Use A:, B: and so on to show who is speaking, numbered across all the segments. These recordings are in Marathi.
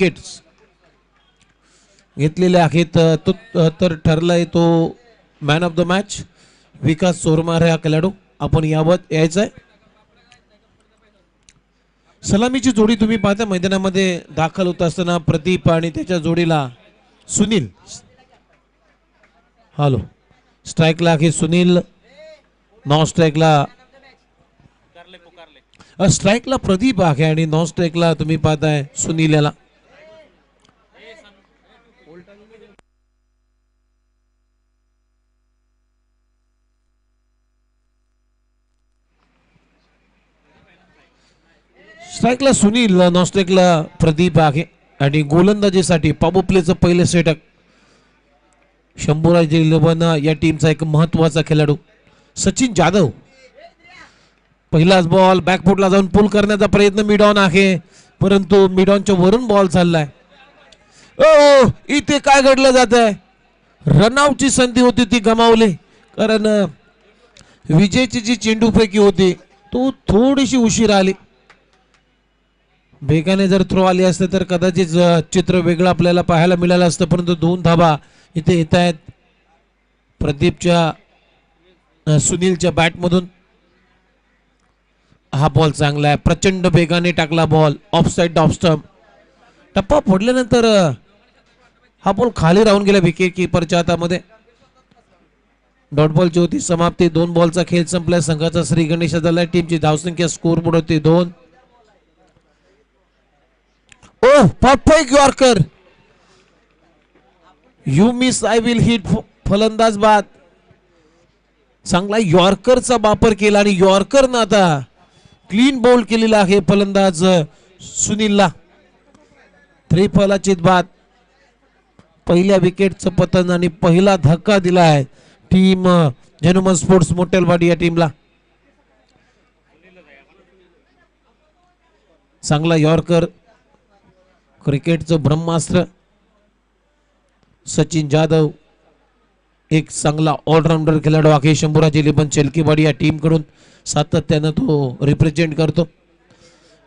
A: विकेट्स घेतलेले आहेत. तर ठरलाय तो मॅन ऑफ द मॅच विकास चोरमार हा खेळाडू. आपण यावत यायचं आहे. सलामीची जोडी तुम्ही पाहता मैदानामध्ये दाखल होत असताना प्रदीप आणि त्याच्या जोडीला सुनील. हॅलो, स्ट्राईकला आहे सुनील, नॉन स्ट्राईकला स्ट्राईकला प्रदीप आहे आणि नॉन स्ट्राईकला तुम्ही पाहताय सुनील याला. स्ट्राईकला सुनील, नॉन स्ट्राईकला प्रदीप आहे आणि गोलंदाजीसाठी पॉवर प्लेचं पहिलं षटक शंभूराज इलेव्हन या टीमचा एक महत्वाचा खेळाडू सचिन जाधव. पहिलाच बॉल बॅकफुटला जाऊन पुल करण्याचा प्रयत्न मिडॉन आहे, परंतु मिडॉनच्या वरून बॉल चाललाय. ओ इथे काय घडलं जात आहे? रनआउटची संधी होती ती गमावली, कारण विजयची जी चेंडूपैकी होती तो थोडीशी उशीर आली. वेगाने जर थ्रो आली असते तर कदाचित चित्र वेगळं आपल्याला पाहायला मिळालं असतं, परंतु 2 धाबा इथे येत आहेत प्रदीपच्या सुनीलच्या बॅटमधून. हा बॉल चांगला आहे, प्रचंड वेगाने टाकला ball, of side off stump. टप्पा फोडल्यानंतर हा बॉल खाली राहून गेला विकेट किपरच्या हातामध्ये. डॉट बॉलची होती समाप्ती. 2 बॉलचा खेळ संपला. संघाचा श्री गणेश झाला. टीमची धावसंख्या स्कोर बोर्ड होती 2. Oh perfect yorker, you miss I will hit. फलंदाज बाद. चांगला यॉर्करचा वापर केला आणि यॉर्करनं आता क्लीन बॉल केलेला आहे फलंदाज सुनीलला. 3 फलंदाजीत बाद. पहिल्या विकेटचं पतन आणि पहिला धक्का दिला आहे टीम जनुमन स्पोर्ट्स मोटेलवाडी या टीमला. चांगला यॉर्कर, क्रिकेटचं ब्रह्मास्त्र सचिन जाधव एक चांगला ऑलराऊंडर खेळाडू आहे. शंभूराज इलेव्हन शेलकेवाडी या टीम कडून सातत्यानं तो रिप्रेझेंट करतो.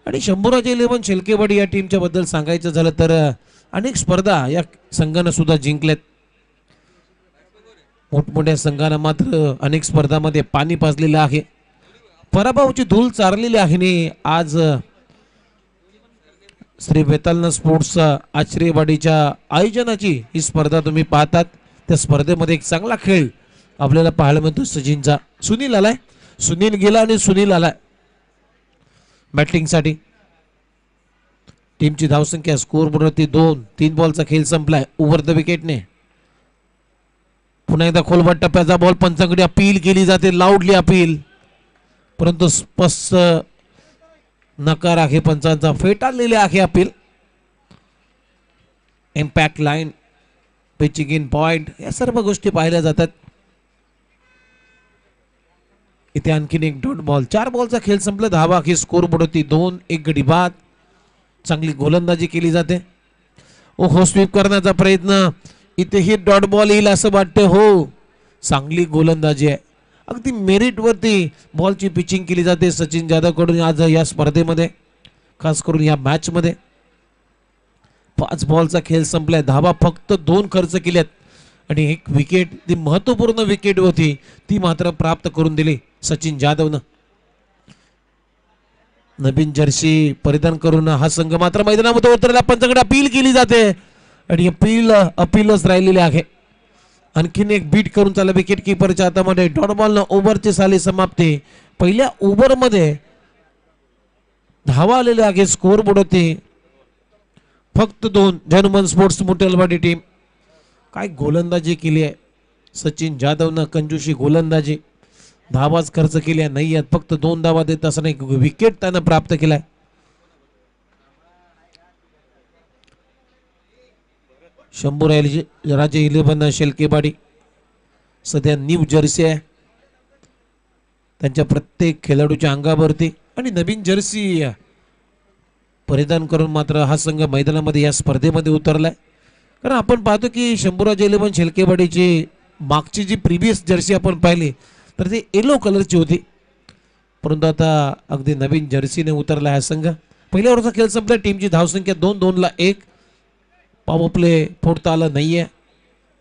A: आणि शंभूराज इलेव्हन शेलकेवाडी या टीमच्या बद्दल सांगायचं झालं तर अनेक स्पर्धा या संघानं सुद्धा जिंकल्यात. मोठमोठ्या संघानं मात्र अनेक स्पर्धांमध्ये पाणी पाजलेलं आहे, पराभवाची धूळ चारलेली आहे. आणि आज श्री वेतालना स्पोर्ट्स आश्रयवाडीच्या आयोजनाची ही स्पर्धा तुम्ही पाहतात. त्या स्पर्धेमध्ये एक चांगला खेळ आपल्याला पाहायला मिळतो सचिनचा. सुनील आलाय, सुनील गेला आणि सुनील आलाय बॅटिंगसाठी. टीमची धावसंख्या स्कोर बोर्डवरती 2. 3 बॉलचा खेळ संपलाय. ओव्हर द विकेटने पुन्हा एकदा खोलवर टप्प्याचा बॉल पंचांकडे अपील केली जाते, लाऊडली अपील, परंतु स्पष्ट नकार आहे पंचांचा. फेटाळलेले आहे appeal. Impact line, pitching in point या सर्व गोष्टी पाहिल्या जातात. इथे आणखीन एक डॉट बॉल. 4 बॉलचा खेळ संपला. धावा की स्कोर बोर्ड होती 2. 1 गडी बाद. चांगली गोलंदाजी केली जाते. ओहो स्वीप करण्याचा प्रयत्न. इथे ही डॉट बॉल येईल असं वाटतं. हो, चांगली गोलंदाजी आहे. अगदी मेरिट वरती बॉलची पिचिंग केली जाते सचिन जाधव कडून आज या स्पर्धेमध्ये, खास करून या मॅच मध्ये. 5 बॉलचा खेळ संपलाय. धावा फक्त 2 खर्च केल्यात आणि एक विकेट, ती महत्वपूर्ण विकेट होती, ती मात्र प्राप्त करून दिली सचिन जाधवनं. नवीन जर्सी परिधान करून हा संघ मात्र मैदानामध्ये उतरला. पंचांकडे अपील केली जाते आणि अपीलच राहिलेले आहे. आणखीन एक बीट करून चालला विकेट किपरच्या हातामध्ये. डॉट बॉलनं ओव्हरची साली समाप्ती. पहिल्या ओव्हरमध्ये धावा आलेल्या आहे स्कोर बोर्ड होते फक्त 2. जनुमन स्पोर्ट्स मोटेलवाडी टीम. काय गोलंदाजी केली आहे सचिन जाधवनं, कंजूशी गोलंदाजी. धावाच खर्च केल्या नाही आहेत, फक्त 2 धावा देत असताना एक विकेट त्यानं प्राप्त केलाय. शंभूराज इलेव्हन शेलकेवाडी सध्या न्यू जर्सी आहे त्यांच्या प्रत्येक खेळाडूच्या अंगावरती, आणि नवीन जर्सी परिधान करून मात्र हा संघ मैदानामध्ये या स्पर्धेमध्ये उतरलाय. कारण आपण पाहतो की शंभूराज इलेव्हन शेलकेवाडीची मागची जी प्रिव्हियस जर्सी आपण पाहिली तर ती येलो कलरची होती, परंतु आता अगदी नवीन जर्सीने उतरला हा संघ. पहिल्या ओव्हरचा खेळ संपला. टीमची धावसंख्या 2-2 ला 1. पॉवर प्ले फोडता आला नाहीये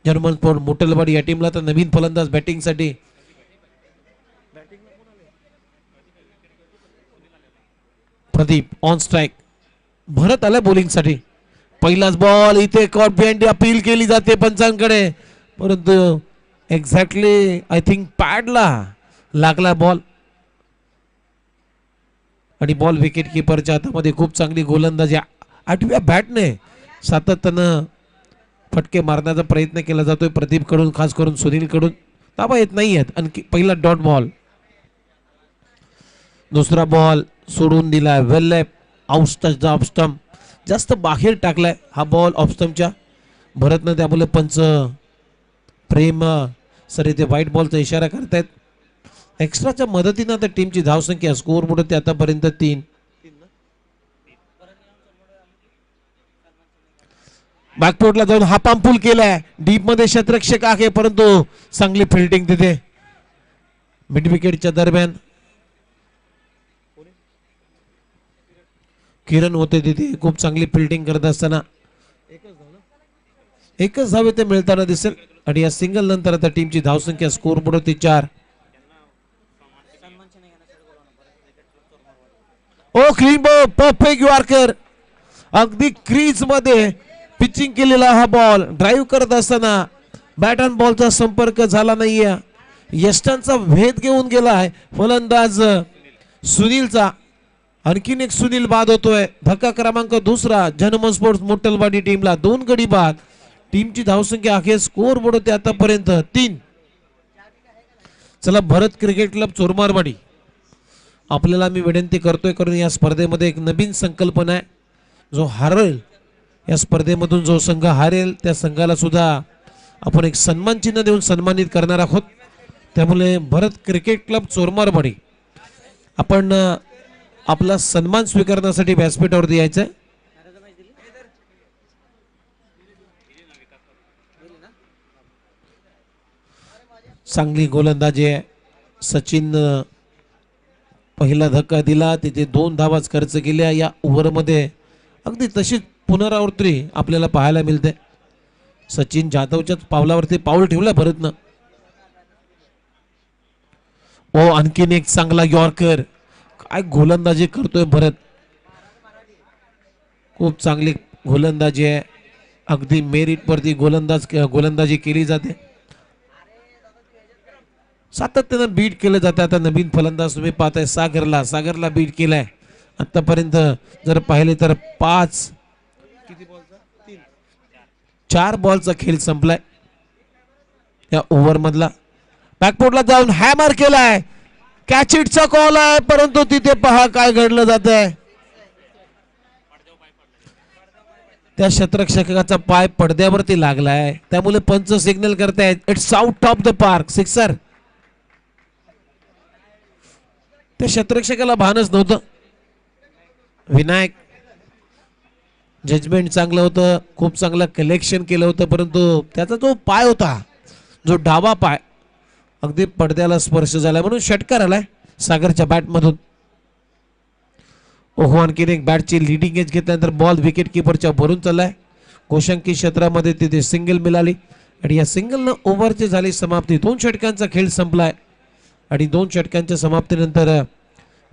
A: जर्मन स्पोर्ट मोटेलवाडी या टीमला. तर नवीन फलंदाज बॅटिंगसाठी प्रदीप ऑन स्ट्राइक. भरत आला बॉलिंगसाठी. पहिलाच बॉल इथे कॉन्फिडेंट अपील केली जाते पंचांकडे, परंतु एक्झॅक्टली आय थिंक पॅडला लागला बॉल आणि बॉल विकेट किपरच्या हातामध्ये. खूप चांगली गोलंदाजी 8व्या बॅटने सातत्यानं फटके मारण्याचा प्रयत्न केला जातोय प्रदीप कडून, खास करून सुनील कडून. धावा येत नाही आहेत. आणखी पहिला डॉट बॉल. दुसरा बॉल सोडून दिलाय वेल लेफ्ट ऑफ स्टंप. जास्त बाहेर टाकलाय हा बॉल ऑफ स्टंपच्या. भरतनं त्यामुळे पंच प्रेम सर इथे व्हाईट बॉलचा इशारा करतायत. एक्स्ट्राच्या मदतीनं तर टीमची धावसंख्या स्कोर बुडते आतापर्यंत 3. बॅकपोर्टला जाऊन हा पंपूल केलाय. डीप मध्ये क्षेत्ररक्षक आहे, परंतु चांगली फिल्डिंग तिथे मिड विकेटच्या दरम्यान. किरण होते तिथे खूप चांगली फिल्डिंग करत असताना एकच धावे ते मिळताना दिसेल. आणि या सिंगल नंतर आता टीमची धावसंख्या स्कोर बुडते 4. ओ क्लीन बॉल, परफेक्ट यॉर्कर. अगदी क्रीज मध्ये पिचिंग केलेला हा बॉल. ड्राईव्ह करत असताना बॅट अँड बॉलचा संपर्क झाला नाहीये. यष्टांचा भेद घेऊन गेलाय फलंदाज सुनीलचा. आणखीन एक सुनील बाद होतोय. धक्का क्रमांक दुसरा जनमन स्पोर्ट्स मोटेलवाडी टीमला. 2 गडी बाद. टीमची धावसंख्या अखेर स्कोर बोर्ड होते आतापर्यंत 3. चला भरत क्रिकेट क्लब चोरमारवाडी, आपल्याला मी विनंती करतोय, कारण या स्पर्धेमध्ये एक नवीन संकल्पना आहे. जो हारेल या स्पर्धेमधून, जो संघ हारेल त्या संघाला सुद्धा आपण एक सन्मान चिन्ह देऊन सन्मानित करणार आहोत. त्यामुळे भरत क्रिकेट क्लब चोरमारवाडी आपण आपला सन्मान स्वीकारण्यासाठी व्यासपीठावर यायचंय. चांगली गोलंदाजी आहे. सचिन पहिला धक्का दिला, तिथे 2 धावाच खर्च केल्या. या ओव्हरमध्ये अगदी तशीच पुनरावृत्ती आपल्याला पाहायला मिळते. सचिन जाधवच्याच पावलावरती पाऊल ठेवलं भरतनं. ओ आणखीन एक चांगला यॉर्कर. काय गोलंदाजी करतोय भरत. खूप चांगली गोलंदाजी आहे. अगदी मेरिट वरती गोलंदाजी केली जाते. सातत्यानं बीट केलं जातं. आता नवीन फलंदाज तुम्ही पाहताय सागरला बीट केलाय. आतापर्यंत जर पाहिले तर 4 बॉलचा खेळ संपलाय या ओव्हर मधला. बॅकपोर्टला जाऊन हॅमर केलाय. कॅच इटचा कॉल आहे, परंतु तिथे पहा काय घडलं जात आहे. त्या क्षेत्ररक्षकाचा पाय पडद्यावरती लागलाय, त्यामुळे पंच सिग्नल करतायत it's out of the park, sixer. त्या क्षेत्ररक्षकाला भानच नव्हतं. विनायक जजमेंट चांगलं होतं, खूप चांगलं कलेक्शन केलं होतं, परंतु त्याचा जो पाय होता, जो डावा पाय अगदी पडद्याला स्पर्श झाला, म्हणून षटकार आलाय सागरच्या बॅट मधून. ओहो आणखीन एक बॅटची लिडिंग एज घेतल्यानंतर बॉल विकेट किपरच्या भरून चाललाय. गोशांकी क्षेत्रामध्ये तिथे सिंगल मिळाली आणि या सिंगलनं ओव्हरची झाली समाप्ती. 2 षटकांचा खेळ संपलाय आणि 2 षटकांच्या समाप्तीनंतर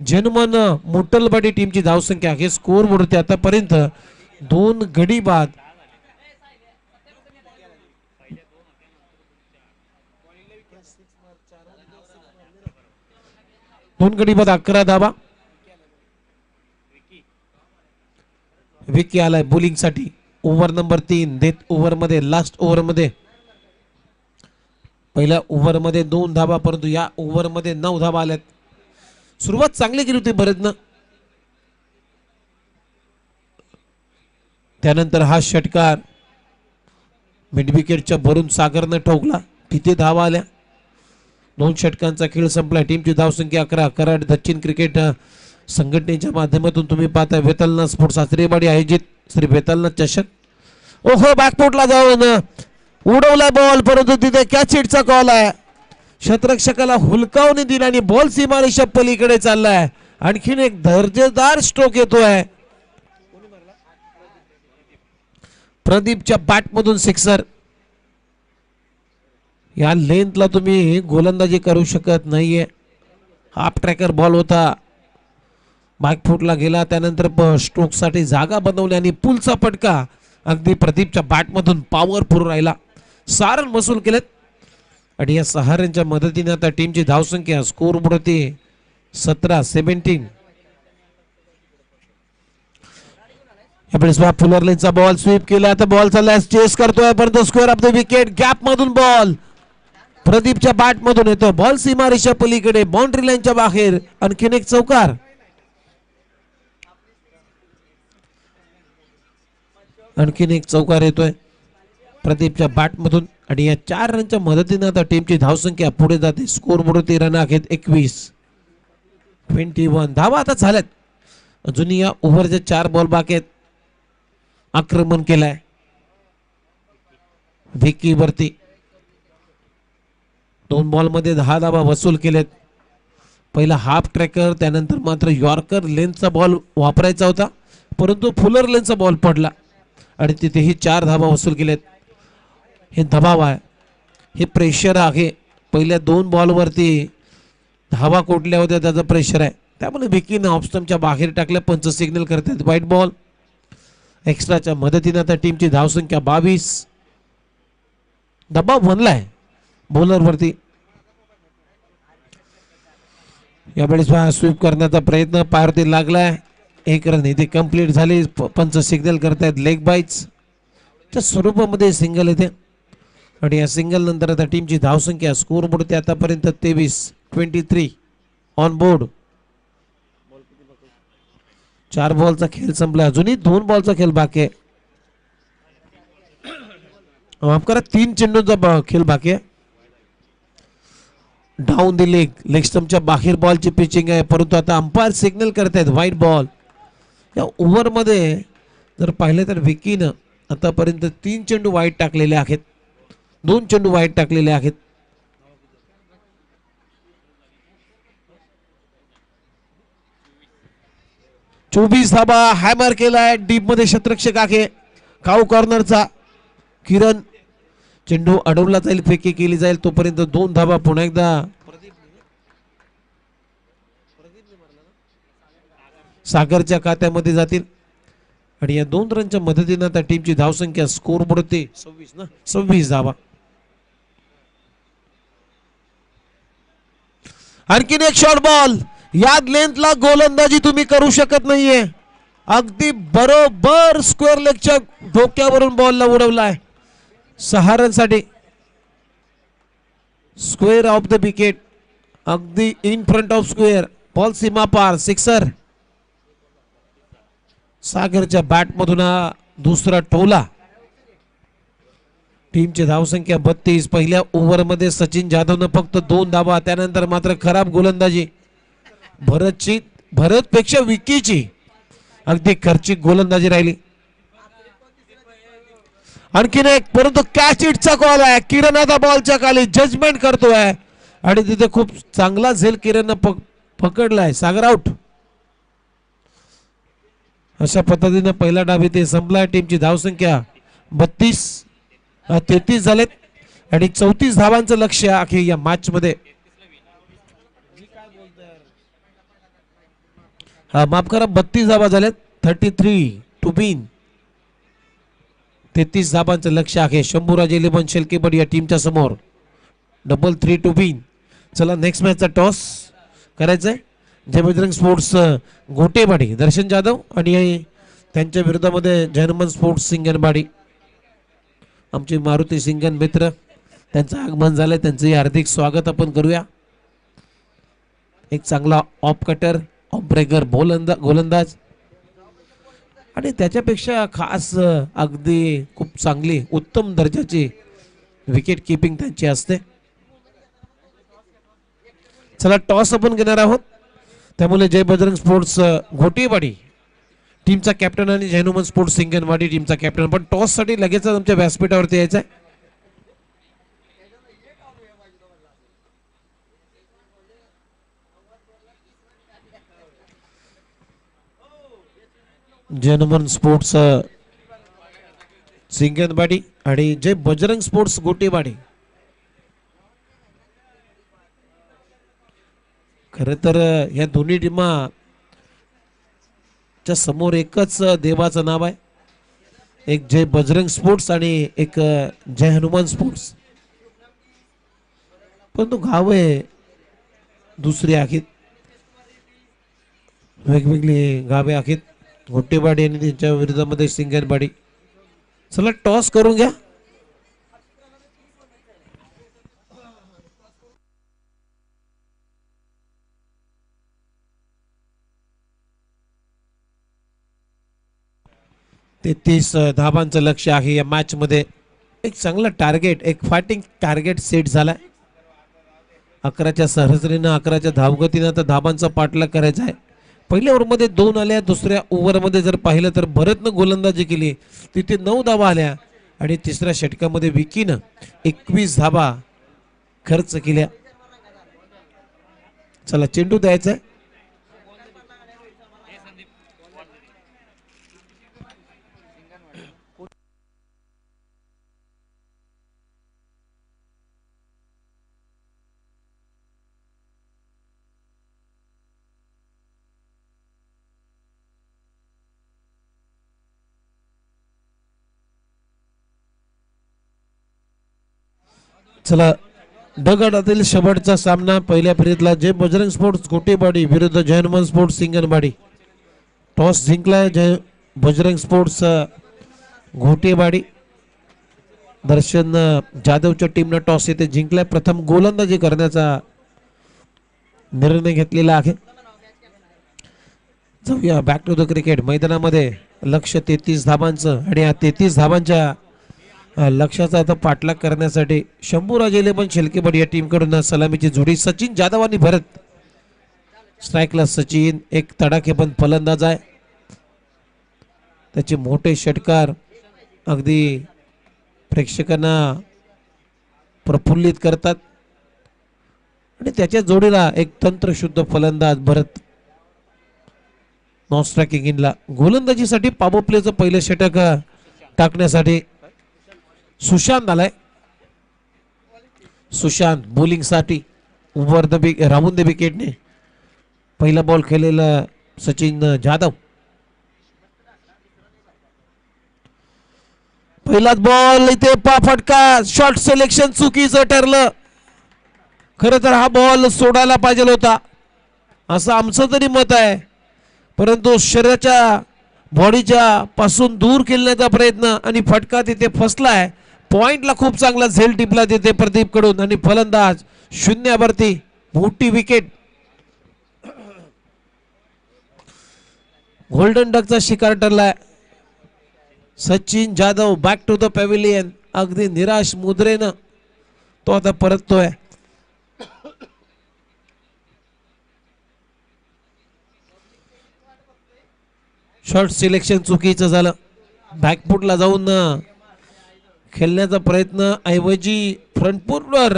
A: जनमन मोटलवाडी टीमची धावसंख्या हे स्कोर बोर्डवरती आतापर्यंत 2 गडी बाद. दोन गडी बाद 11 धावा. विकी आलाय बॉलिंग साठी. ओव्हर नंबर 3 देत ओव्हर मध्ये, लास्ट ओव्हर मध्ये. पहिल्या ओव्हर मध्ये 2 धावा, परंतु या ओव्हर मध्ये 9 धावा आल्यात. सुरुवात चांगली केली होती भरतनं. त्यानंतर हा षटकार मिड विकेटच्या भरून सागरनं ठोकला, तिथे धावा आल्या. 2 षटकांचा खेळ संपला. टीमची धावसंख्या 11. कराड दक्षिण क्रिकेट संघटनेच्या माध्यमातून तुम्ही पाहताय वेतालनाथ स्पोर्ट्स सासरेवाडी आयोजित श्री वेतालनाथ चषक. ओहो बॅकपोर्टला जाऊन उडवला बॉल, परंतु तिथे कॅच हिटचा कॉल आहे. क्षेत्ररक्षकाला हुलकावणी दिला आणि बॉल सीमारेषा पलीकडे चाललाय. आणखीन एक दर्जेदार स्ट्रोक येतोय. प्रदीपच्या बॅटमधून सिक्सर. या लेंथला तुम्ही गोलंदाजी करू शकत नाहीये. हाफ ट्रॅकर बॉल होता, बॅकफुटला गेला, त्यानंतर स्ट्रोक साठी जागा बनवली आणि पुलचा फटका अगदी प्रदीपच्या बॅटमधून पॉवरफुल राहिला. 6 रन वसूल केलेत आणि या 6 रनच्या मदतीने आता टीमची धावसंख्या स्कोर होते 17-17. फुलर लेनचा बॉल स्वीप केला, आता बॉल चाललाय, चेस करतोय, परंतु square off the wicket, gap मधून बॉल प्रदीपच्या बॅट मधून येतो, बॉल सीमारेषा पलीकडे बाउंड्री लाईनच्या बाहेर. आणखीन एक चौकार. आणखीन एक चौकार येतोय प्रदीपच्या बॅट मधून आणि या 4 रनच्या मदतीने आता टीमची धावसंख्या पुढे जाते. स्कोर बोर्ड रन आहेत 21 धावा आता झाल्यात. अजूनही या ओव्हरचे 4 बॉल बाकी आहेत. आक्रमण केलाय विकी वरती, 2 बॉल मध्ये 10 धावा वसूल केलेत. पहिला हाफ ट्रॅकर, त्यानंतर मात्र यॉर्कर लेनचा बॉल वापरायचा होता, परंतु फुलर लेनचा बॉल पडला आणि तिथेही 4 धावा वसूल केलेत. हे दबाव आहे, हे प्रेशर आहे. पहिल्या 2 बॉलवरती धावा कोटल्या होत्या, त्याचं प्रेशर आहे. त्यामुळे विकीने ऑफस्टंपच्या बाहेर टाकल्या. पंच सिग्नल करतात व्हाईट बॉल. एक्स्ट्राच्या मदतीने आता टीमची धावसंख्या 22. दबाव बनलाय बॉलरवरती. यावेळेस स्वीप करण्याचा प्रयत्न पायावरती लागलाय. 1 रन इथे कंप्लीट झाली. पंच सिग्नल करतायत लेग बाईट्स च्या स्वरूपामध्ये सिंगल येते आणि या सिंगल नंतर आता टीमची धावसंख्या स्कोर बोर्ड आतापर्यंत 23 ऑन बोर्ड. 4 बॉलचा खेळ संपला, अजूनही 2 बॉलचा खेळ बाकी आहे. माफ करा, 3 चेंडूंचा खेळ बाकी आहे. डाऊन दी लेग स्टंपच्या बाहेर बॉलची पिचिंग आहे, परंतु आता अंपायर सिग्नल करतायत व्हाईट बॉल. या ओव्हर मध्ये जर पाहिलं तर विकीनं आतापर्यंत 3 चेंडू वाईट टाकलेले आहेत, 2 चेंडू वाईट टाकलेले आहेत. चोवीस धाबा हॅमर केलाय डीप मध्ये. शतरक्षक आहे काऊ कॉर्नरचा किरण. चेंडू अडवला जाईल, फेकी केली जाईल, तोपर्यंत 2 धाबा पुन्हा एकदा सागरच्या खात्यामध्ये जातील आणि या 2 रनच्या मदतीने आता टीमची धावसंख्या स्कोर बोर्ड 26 धाबा. आणखीन एक शॉर्ट बॉल. या लेंथला गोलंदाजी तुम्ही करू शकत नाहीये. अगदी बरोबर स्क्वेअर लेगच्या डोक्यावरून बॉलला उडवलाय. 6 रनसाठी. स्क्वेअर ऑफ द विकेट, अगदी in front of square, ball सीमा पार, सिक्सर. सागरच्या बॅट मधून दुसरा टोला. टीमची धावसंख्या 32. पहिल्या ओव्हर मध्ये सचिन जाधवनं फक्त 2 धावा, त्यानंतर मात्र खराब गोलंदाजी भरत पेक्षा विकीची अगदी खर्चिक गोलंदाजी राहिली. आणखीन एक, परंतु कॅच इटचा कॉल आहे. किरण आता बॉलच्या खाली जजमेंट करतोय आणि तिथे खूप चांगला झेल किरणनं पकडलाय. सागर आउट. अशा पद्धतीने पहिला डाव इथे संपला. टीमची धावसंख्या 33 झालेत आणि 34 धावांचं लक्ष्य आहे या मॅच मध्ये. माफ करा, 32 धावा झाल्यात. 33 टू बीन. 33 धावांचं लक्ष आहे शंभूराज 11 शेलकेबड या टीमच्या समोर. 3 टू बीन. चला नेक्स्ट मॅचचा टॉस करायचंय. जय बजरंग स्पोर्ट्स गोटेवाडी दर्शन जाधव आणि त्यांच्या विरोधामध्ये जयनमन स्पोर्ट्स सिंगनवाडी. आमचे मारुती सिंगन मित्र, त्यांचं आगमन झालंय, त्यांचे हार्दिक स्वागत आपण करूया. एक चांगला ऑफ कटर, ऑफ ब्रेकर गोलंदाज आणि त्याच्यापेक्षा खास अगदी खूप चांगली उत्तम दर्जाची विकेट किपिंग त्यांची असते. चला टॉस आपण घेणार आहोत. त्यामुळे जय बजरंग स्पोर्ट्स घोटीवाडी टीमचा कॅप्टन आणि जयनुमन स्पोर्ट्स सिंगनवाडी टीमचा कॅप्टन पण टॉस साठी लगेच आमच्या व्यासपीठावरती यायचा आहे. जयनुमन स्पोर्ट्स सिंगनवाडी आणि जय बजरंग स्पोर्ट्स गोटेवाडी. खरं तर या दोन्ही टीमाच्या समोर एकच देवाचं नाव आहे, एक जय बजरंग स्पोर्ट्स आणि एक जय हनुमान स्पोर्ट्स. परंतु गावे दुसरी आहेत, वेगवेगळी गावे आहेत. गोटेवाडी आणि त्यांच्या विरोधामध्ये सिंगनवाडी. चला टॉस करून घ्या. ते 30 धाबांचं लक्ष आहे या मॅच मध्ये. एक चांगला टार्गेट, एक फायटिंग टार्गेट सेट झालाय. 11च्या सहस्रीनं 11च्या धावगतीनं आता धाबांचा पाठलाग करायचा आहे. पहिल्या ओव्हरमध्ये 2 आल्या, दुसऱ्या ओव्हरमध्ये जर पाहिलं तर भरतनं गोलंदाजी केली, तिथे 9 धाबा आल्या आणि तिसऱ्या षटकामध्ये विकीनं 21 धाबा खर्च केल्या. चला चेंडू द्यायचा आहे. चला ड गटातील शेवटचा सामना पहिल्या फेरीतला जय बजरंग स्पोर्ट्स गोटेवाडी विरुद्ध जय हनुमान स्पोर्ट्स सिंगनवाडी. टॉस जिंकलाय जय बजरंग स्पोर्ट्स घोटेवाडी. दर्शन जाधवच्या टीमनं टॉस येथे जिंकलाय. प्रथम गोलंदाजी करण्याचा निर्णय घेतलेला आहे. जाऊया बॅक टू द क्रिकेट. मैदानामध्ये लक्ष 33 धाबांचं आणि या 33 धाबांच्या लक्षाचा आता पाठलाग करण्यासाठी शंभूराजेले पण शेलकेवाडी या टीम कडून सलामीची जोडी. सचिन जाधव आणि भरत. स्ट्राईकला सचिन, एक तडाखे पण फलंदाज आहे. त्याचे मोठे षटकार अगदी प्रेक्षकांना प्रफुल्लित करतात आणि त्याच्या जोडीला एक तंत्रशुद्ध फलंदाज भरत. नॉन स्ट्रायकिंग इनला गोलंदाजीसाठी पॉवर प्लेचं पहिलं षटक टाकण्यासाठी सुशांत आलाय. सुशांत बॉलिंग साठी ओव्हर द राऊंड द विकेटने पहिला बॉल खेळलेला सचिन जाधव. पहिलाच बॉल इथे फटका. शॉर्ट सिलेक्शन चुकीचं ठरलं. खरं तर हा बॉल सोडायला पाहिजे होता असं आमचं तरी मत आहे, परंतु शरीराच्या बॉडीच्या पासून दूर खेळण्याचा प्रयत्न आणि फटका तिथे फसलाय. पॉइंटला खूप चांगला झेल टिपला तिथे प्रदीप कडून आणि फलंदाज शून्यावरती. मोठी विकेट. गोल्डन डकचा शिकार ठरलाय. Sachin Jadhav back to the pavilion. अगदी निराश मुद्रेनं तो आता परततोय. शॉर्ट सिलेक्शन चुकीचं झालं. बॅकफुटला जाऊन खेळण्याचा प्रयत्न ऐवजी फ्रंटफुटवर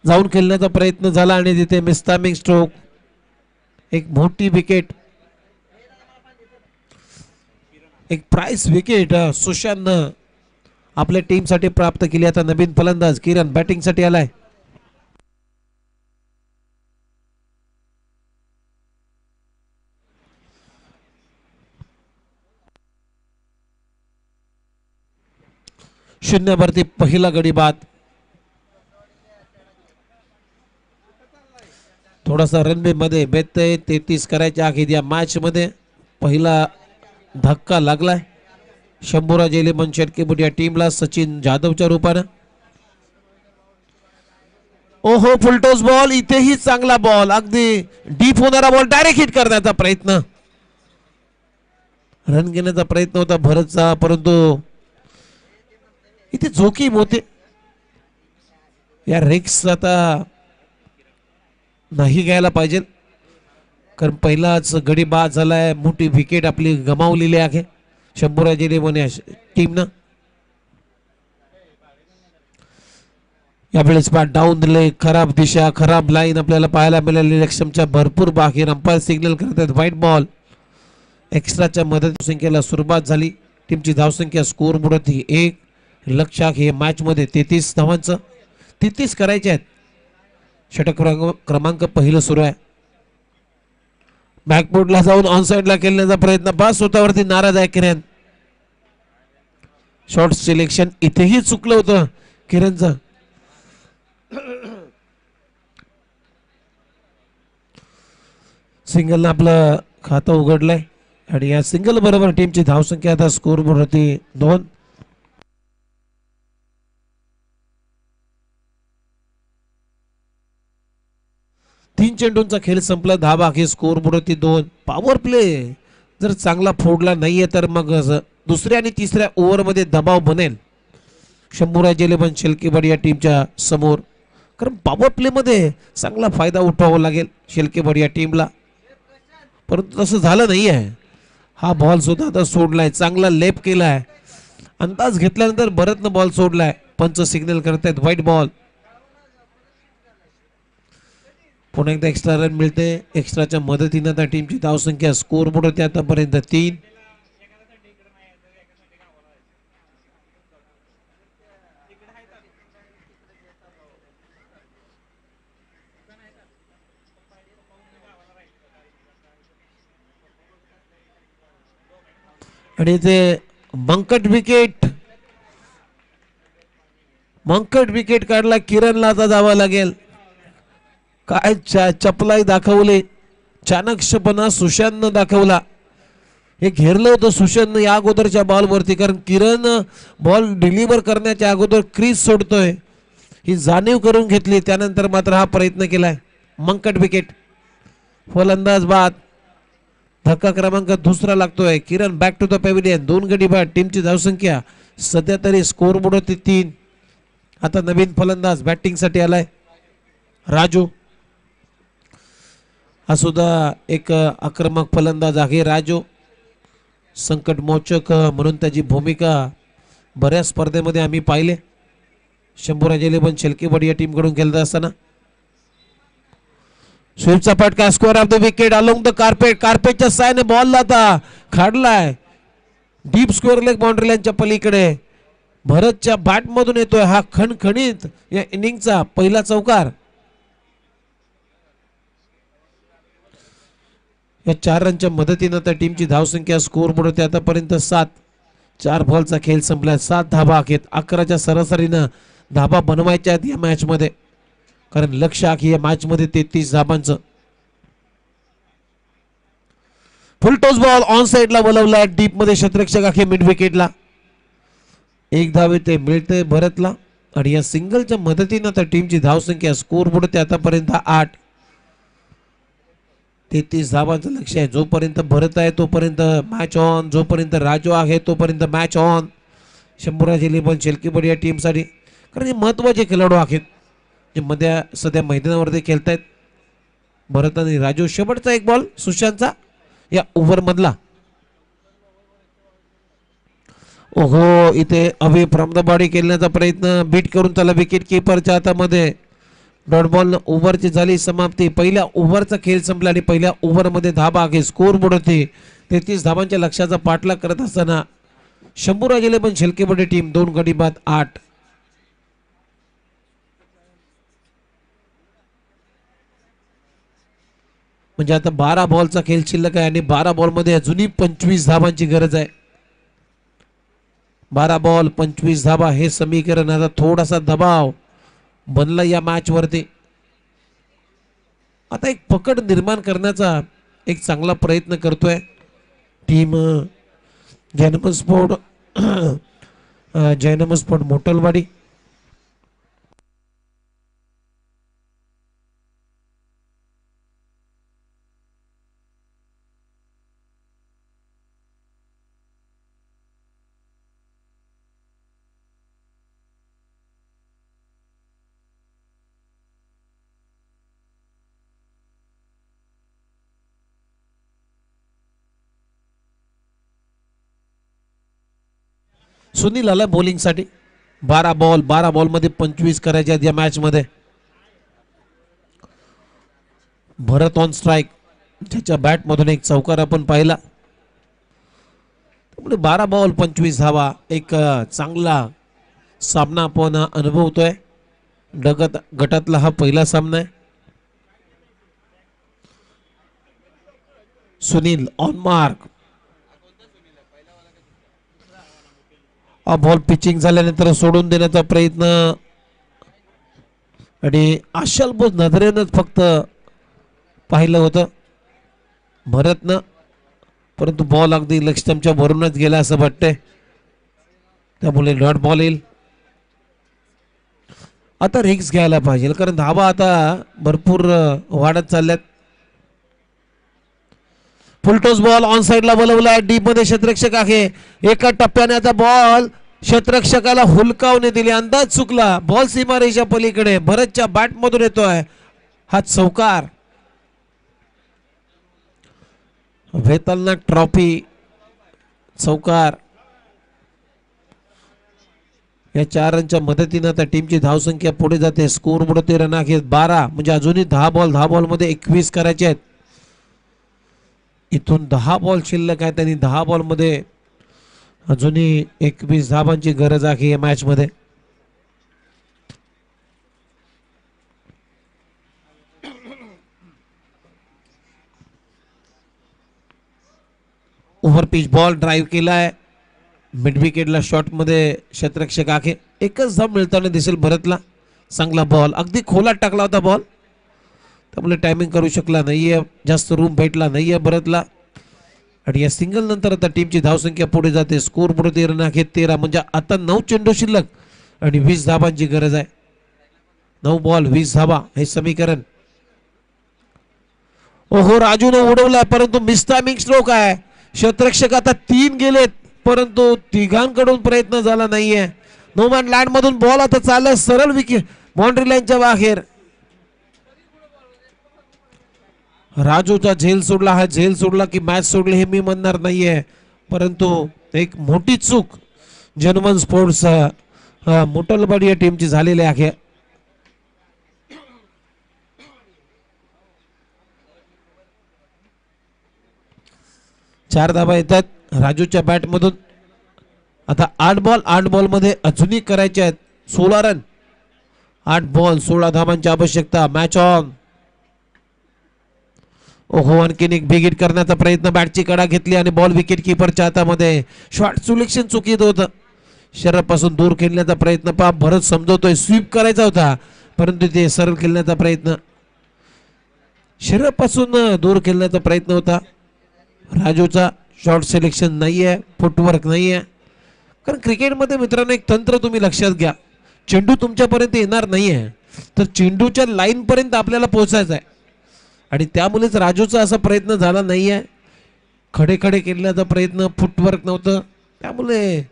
A: जाऊन खेळण्याचा प्रयत्न झाला आणि तिथे मिस्टामिंग स्ट्रोक. एक मोठी विकेट, एक प्राइस विकेट सुशांतनं आपल्या टीम साठी प्राप्त केली. आता नवीन फलंदाज किरण बॅटिंग साठी आलाय. शून्यावरती पहिला गडी बाद. थोडासा रनवे मध्ये 32 करायच्या आखिर या मॅच मध्ये पहिला धक्का लागलाय शंभूराज एलेमन शेटकेबुट या टीमला सचिन जाधवच्या रूपानं. ओहो फुलटॉस बॉल. इथेही चांगला बॉल, अगदी डीप होणारा बॉल डायरेक्ट हिट करण्याचा प्रयत्न. रन घेण्याचा प्रयत्न होता भरतचा, परंतु इथे जोखीम होते. या रिक्स आता नाही घ्यायला पाहिजे, कारण पहिलाच गडी बाद झालाय. मोठी विकेट आपली गमावलेली आहे शंभूराज एलेमन या टीमनं. यावेळेस बॅट डाऊन दिले. खराब दिशा, खराब लाईन आपल्याला पाहायला मिळाली. लक्ष्मच्या भरपूर बाकी अंपायर सिग्नल करतात व्हाईट बॉल. एक्स्ट्राच्या मदत संख्येला सुरुवात झाली. टीमची धावसंख्या स्कोर बोर्डवरती 1. लक्ष्य हे मॅच मध्ये 33 धावांचं 33 करायचे आहेत. षटक क्रमांक पहिलं सुरू आहे. बॅकबोर्डला जाऊन ऑन साइडला खेळण्याचा प्रयत्न, पास स्वतःवरती नाराज आहे किरण. शॉर्ट सिलेक्शन इथेही चुकलं होतं किरणचं. सिंगलनं आपलं खातं उघडलंय आणि या सिंगल बरोबर टीमची धावसंख्या आता स्कोर बोर्डवरती 2. तीन चेंडूंचा खेळ संपला. धाबा हे स्कोर बोर्डवरती 2. पॉवर प्ले जर चांगला फोडला नाहीये तर मग दुसऱ्या आणि तिसऱ्या ओव्हरमध्ये दबाव बनेल शंभूराज इलेव्हन शेलकेवाडी या टीमच्या समोर. कारण पॉवर प्ले मध्ये चांगला फायदा उठवावा लागेल शेलकेवाडी या टीमला, परंतु तसं झालं नाही आहे. हा बॉल सुद्धा आता सोडलाय, चांगला लेप केलाय. अंदाज घेतल्यानंतर भरतनं बॉल सोडलाय. पंच सिग्नल करतायत व्हाईट बॉल. पुन्हा एकदा एक्स्ट्रा रन मिळते. एक्स्ट्राच्या मदतीने आता टीमची धावसंख्या स्कोर बोर्ड होते आतापर्यंत 3. आणि ते बंकट विकेट काढला. किरणला आता जावं लागेल. काय चपलाई दाखवली, चाणक्षपणा सुशांतनं दाखवला. हे घेरलं होतं सुशांतनं या अगोदरच्या बॉलवरती, कारण किरण बॉल डिलिव्हर करण्याच्या अगोदर क्रीज सोडतोय ही जाणीव करून घेतली. त्यानंतर मात्र हा प्रयत्न केलाय. बंकट विकेट, फलंदाज बाद. धक्का क्रमांक दुसरा लागतोय. किरण बॅक टू द पॅव्हिलियन. 2 गडी बाद. टीमची धावसंख्या सध्या तरी स्कोर बोर्ड होती 3. आता नवीन फलंदाज बॅटिंग साठी आलाय राजू. हा सुद्धा एक आक्रमक फलंदाज आहे राजू. संकट मोचक म्हणून त्याची भूमिका बऱ्याच स्पर्धेमध्ये आम्ही पाहिले शंभूराज इलेव्हन शेलकेवाडी या टीम कडून खेळत असताना. स्वीपचा फटका, square off the wicket along the carpet. कार्पेटच्या सायने बॉल आता खाडलाय डीप स्क्वेअर लेग बाउंड्री लाईनच्या पलीकडे. भरतच्या बॅट मधून येतोय हा खणखणीत या इनिंगचा पहिला चौकार. या 4 रनच्या मदतीने त्या टीमची धावसंख्या स्कोर बोर्ड होते आतापर्यंत 7. 4 बॉलचा खेळ संपला. 7 धाबा आहेत. 11च्या सरासरीनं धाबा बनवायच्या आहेत या मॅच मध्ये, कारण लक्ष्य आहे या मॅच मध्ये 33 धाबांचं. फुल टॉस बॉल ऑन साइडला बोलवला. डीप मध्ये क्षेत्ररक्षक आहे मिड विकेटला. 1 धाव ते मिळते भरतला आणि या सिंगलच्या मदतीने त्या टीमची धावसंख्या स्कोर बोर्ड होते आतापर्यंत 8. 33 धावांचं लक्ष्य आहे. जोपर्यंत भरत आहे तोपर्यंत मॅच ऑन, जोपर्यंत राजू आहे तोपर्यंत मॅच ऑन शंभूराज इलेव्हन शेलकेवाडी या टीमसाठी. कारण हे महत्वाचे खेळाडू आहेत जे मध्ये सध्या मैदानावरती खेळतायत. भरत आणि राजू. शेवटचा एक बॉल सुशांतचा या ओव्हर मधला. ओहो, इथे अवे फ्रॉम द बॉडी खेळण्याचा प्रयत्न, बीट करून त्याला विकेट किपरच्या हातामध्ये. डॉट बॉल ओव्हरची झाली समाप्ती. पहिल्या ओव्हरचा खेळ संपला आणि पहिल्या ओव्हरमध्ये धाबा आहे. स्कोर बोर्ड होते 33 धाबांच्या लक्ष्याचा पाठलाग करत असताना शंभूराज इलेव्हन शेलकेवाडी टीम 2 गडी बाद 8. म्हणजे आता 12 बॉलचा खेळ शिल्लक आहे आणि 12 बॉल मध्ये अजूनही 25 धाबांची गरज आहे. 12 बॉल 25 धाबा हे समीकरण आता थोडासा दबाव बनला या मॅच वरती. आता एक पकड निर्माण करण्याचा एक चांगला प्रयत्न करतोय टीम जैनम स्पोर्ट मोटलवाडी. सुनील आला बॉलिंग साठी. 12 बॉल मध्ये 25 करायचे आहेत या मॅच मध्ये. भरत ऑन स्ट्राइक, ज्याच्या बॅट मधून एक चौकार आपण पाहिला. त्यामुळे 12 बॉल 25 धावा. एक चांगला सामना आपण अनुभवतोय. गटातला हा पहिला सामना आहे. Sunil on mark. Ball pitching झाल्यानंतर सोडून देण्याचा प्रयत्न आणि आशलबोज नजरेनंच फक्त पाहिलं होतं भरतनं, परंतु बॉल अगदी लक्ष्यमच्या भरूनच गेला असं वाटतंय. त्यामुळे डॉट बॉल येईल. आता रिक्स घ्यायला पाहिजे कारण धावा आता भरपूर वाढत चालल्यात. फुलटॉस बॉल ऑन साइडला बोलवलाय. डीप मध्ये क्षेत्ररक्षक आहे. एका टप्प्याने आता बॉल क्षेत्ररक्षकाला हुलकावणे दिली. अंदाज चुकला. बॉल सीमारेषा पलीकडे भरतच्या बॅट मधून येतोय. हा चौकार. वेतालना ट्रॉफी चौकार. या 4 रनच्या मदतीने आता टीमची धावसंख्या पुढे जाते. स्कोर बुडते रन आहेत 12. म्हणजे अजूनही 10 बॉल मध्ये 21 करायचे आहेत. इथून 10 बॉल शिल्लक आहेत आणि 10 बॉल मध्ये अजूनही 21 धावांची गरज आहे या मॅच मध्ये. ओव्हर पिच बॉल ड्राईव्ह केलाय. मिड विकेटला शॉट मध्ये क्षेत्ररक्षक आहे. एकच धाव मिळताना दिसेल भरतला. चांगला बॉल अगदी खोलात टाकला होता बॉल. त्यामुळे टायमिंग करू शकला नाहीये. जास्त रूम भेटला नाहीये भरतला. आणि या सिंगल नंतर आता टीमची धावसंख्या पुढे जाते. स्कोर पुढे रन आहेत 13. म्हणजे आता 9 चेंडू शिल्लक आणि 20 धावांची गरज आहे. 9 बॉल 20 धावा हे समीकरण. ओहो राजूने उडवलाय परंतु मिसटायमिंग स्ट्रोक आहे. क्षेत्ररक्षक आता 3 गेलेत परंतु तिघांकडून प्रयत्न झाला नाहीये. नो मॅन लँड मधून बॉल आता चाललाय सरळ विकेट बाउंड्री लाईनच्या बाहेर. राजूचा झेल सोडला. हा झेल सोडला की मॅच सोडली हे मी म्हणणार नाहीये, परंतु एक मोठी चूक जनमन स्पोर्ट्स मोटलबाडी या टीमची झालेली आहे. चार धावा येतात राजूच्या बॅट मधून. आता 8 बॉल मध्ये अजूनही करायचे आहेत 16 रन. 8 बॉल 16 धावांची आवश्यकता. Match on. ओहो आणखीन एक बिग हिट करण्याचा प्रयत्न. बॅटची कडा घेतली आणि बॉल विकेट किपरच्या हातामध्ये. शॉट सिलेक्शन चुकीत होतं. शरीरापासून दूर खेळण्याचा प्रयत्न पहा. भरत समजवतोय स्वीप करायचा होता परंतु ते सरळ खेळण्याचा प्रयत्न. शरीरापासून दूर खेळण्याचा प्रयत्न होता राजूचा. शॉट सिलेक्शन नाहीये. फुटवर्क नाहीये. कारण क्रिकेटमध्ये मित्रांनो एक तंत्र तुम्ही लक्षात घ्या. चेंडू तुमच्यापर्यंत येणार नाहीये तर चेंडूच्या लाईन पर्यंत आपल्याला पोहोचायचं आहे आणि त्यामुळेच राजूचा असा प्रयत्न झाला नाहीये. खडे खडे केल्याचा प्रयत्न. फुटवर्क नव्हतं. त्यामुळे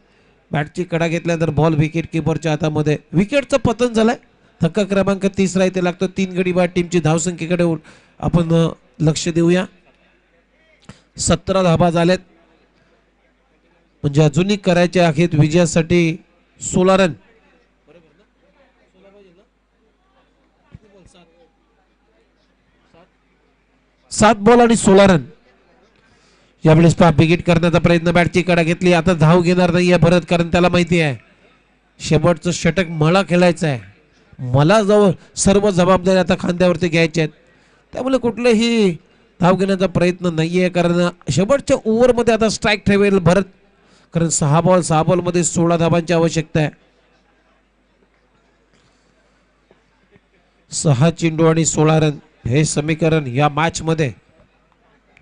A: बॅटची कडा घेतल्यानंतर बॉल विकेट किपरच्या हातामध्ये. विकेटचं पतन झालंय. धक्का क्रमांक 30 इथे लागतो. 3 गडी बाद. टीमची धावसंख्येकडे आपण लक्ष देऊया. 17 धावा झाल्यात म्हणजे अजूनही करायचे आहेत विजयासाठी 16 रन. 7 बॉल आणि 16 रन. यावेळेस पहा बिगिट करण्याचा प्रयत्न. बॅटची कडा घेतली. आता धाव घेणार नाहीये भरत कारण त्याला माहिती आहे शेवटचं षटक मला खेळायचं आहे. मला जवळ सर्व जबाबदारी आता खांद्यावरती घ्यायच्या आहेत. त्यामुळे कुठलेही धाव घेण्याचा प्रयत्न नाहीये कारण शेवटच्या ओव्हरमध्ये आता स्ट्राईक ठेवेल भरत कारण 6 बॉल मध्ये 16 धावांची आवश्यकता आहे. 6 चेंडू आणि 16 रन हे समीकरण या मॅच मध्ये.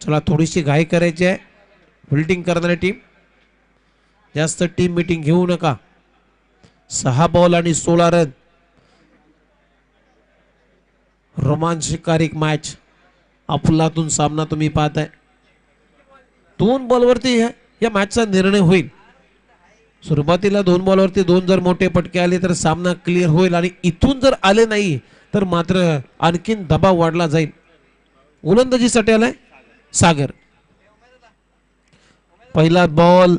A: चला थोडीशी घाई करायची आहे. फिल्डिंग करणारी टीम जास्त टीम मीटिंग घेऊ नका. 6 बॉल आणि 16 रन. रोमांचकारी मॅच. अफलातून सामना तुम्ही पाहताय. 2 बॉलवरती या मॅचचा निर्णय होईल. सुरुवातीला 2 बॉलवरती 2 जर मोठे फटके आले तर सामना क्लिअर होईल आणि इथून जर आले नाही तर मात्र आणखीन दबाव वाढला जाईल. गोलंदाजीसाठी आलाय सागर. पहिला बॉल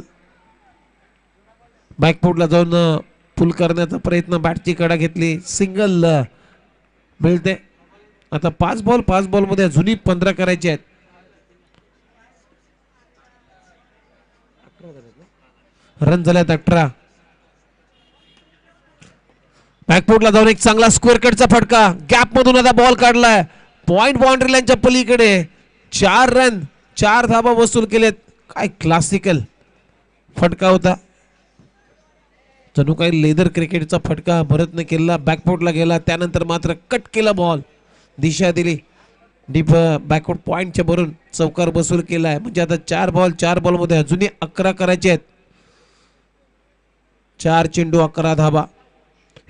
A: बॅकफुटला जाऊन पुल करण्याचा प्रयत्न. बॅटची कडा घेतली. सिंगल मिळते. आता 5 बॉल मध्ये अजूनही 15 करायचे आहेत. रन झाल्यात 18. बॅकफुटला जाऊन एक चांगला स्क्वेअर कटचा फटका, गॅप मधून आता बॉल काढलाय पॉइंट बाउंड्री लाईनच्या पलीकडे. 4 रन 4 धाबा वसूल केलेत. काय क्लासिकल फटका होता, जणू काही लेदर क्रिकेटचा फटका भरतने केला. बॅकफुटला गेला, त्यानंतर मात्र कट केला बॉल, दिशा दिली डीप बॅकफुट पॉइंटच्या भरून चौकार वसूल केलाय. म्हणजे आता 4 बॉल मध्ये अजूनही 11 करायचे आहेत. 4 चेंडू 11 धाबा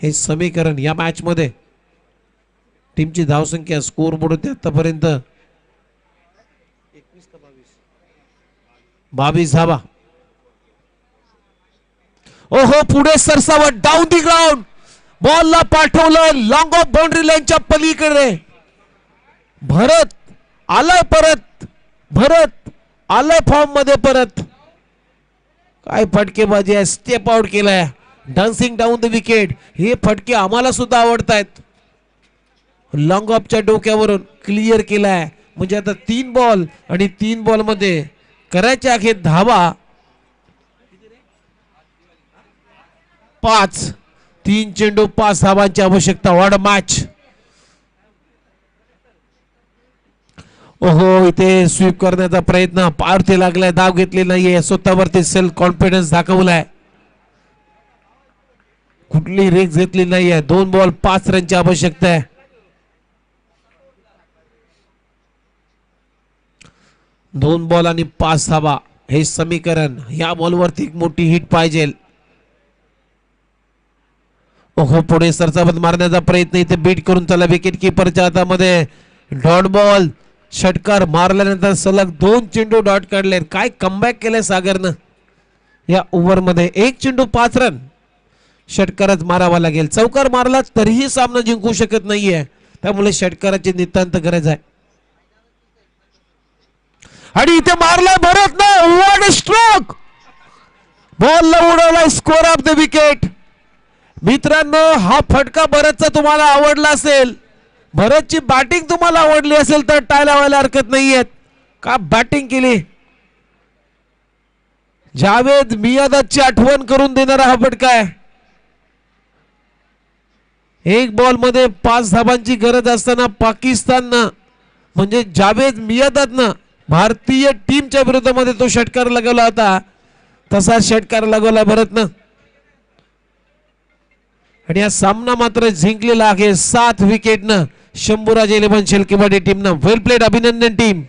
A: हे समीकरण या मॅच मध्ये टीमची धावसंख्या स्कोर बोर्ड होते आतापर्यंत 22 धाबा. ओहो, पुढे सरसावट डाऊन दी ग्राउंड, बॉलला पाठवलं लॉंग ऑफ बाउंड्री लाईनच्या पलीकडे. भरत आलाय परत, भरत आलाय फॉर्म मध्ये परत. काय फटकेबाजी आहे, स्टेप आउट केलाय, डान्सिंग डाऊन द विकेट. हे फटके आम्हाला सुद्धा आवडतायत. लॉंग ऑफच्या डोक्यावरून क्लिअर केलाय. म्हणजे आता 3 बॉल आणि 3 बॉल मध्ये करायच्या अखेर धावा 5. 3 चेंडू 5 धावांची आवश्यकता. What a match. ओहो, इथे स्वीप करण्याचा प्रयत्न, पारथे लागलाय, धाव घेतली नाहीये, स्वतःवरती सेल्फ कॉन्फिडन्स दाखवलाय, कुठली रिस्क घेतली नाहीये. 2 बॉल 5 रनची आवश्यकता आहे. 2 बॉल आणि 5 धावा हे समीकरण. या बॉलवरती एक मोठी हिट पाहिजे. ओहो, पुढे सरसावत मारण्याचा प्रयत्न, इथे बीट करून चला विकेट किपरच्या हातामध्ये. डॉट बॉल, षटकार मारल्यानंतर सलग 2 चेंडू डॉट काढले. काय कमबॅक केलंय सागरनं या ओव्हर मध्ये. 1 चेंडू 5 रन, षटकारच मारावा लागेल. चौकार मारला तरीही सामना जिंकू शकत नाहीये, त्यामुळे षटकाराची नितांत गरज आहे. आणि इथे मारलाय भरत ना, व्हॉट स्ट्रोक, बॉलला उडवलाय स्कोर ऑफ द विकेट. मित्रांनो, हा फटका भरतचा तुम्हाला आवडला असेल, भरतची बॅटिंग तुम्हाला आवडली असेल तर टाय लावायला हरकत नाहीये. का बॅटिंग केली, जावेद मियादादची आठवण करून देणारा हा फटका आहे. 1 बॉल मध्ये 5 धाबांची गरज असताना पाकिस्ताननं म्हणजे जावेद मियादादनं भारतीय टीमच्या विरोधामध्ये तो षटकार लगवला होता, तसा षटकार लगवला भरतनं. आणि हा सामना मात्र जिंकलेला आहे 7 विकेटनं शंभूराज 11 शेलकेवाडी टीमनं. वेल प्लेड, अभिनंदन टीम.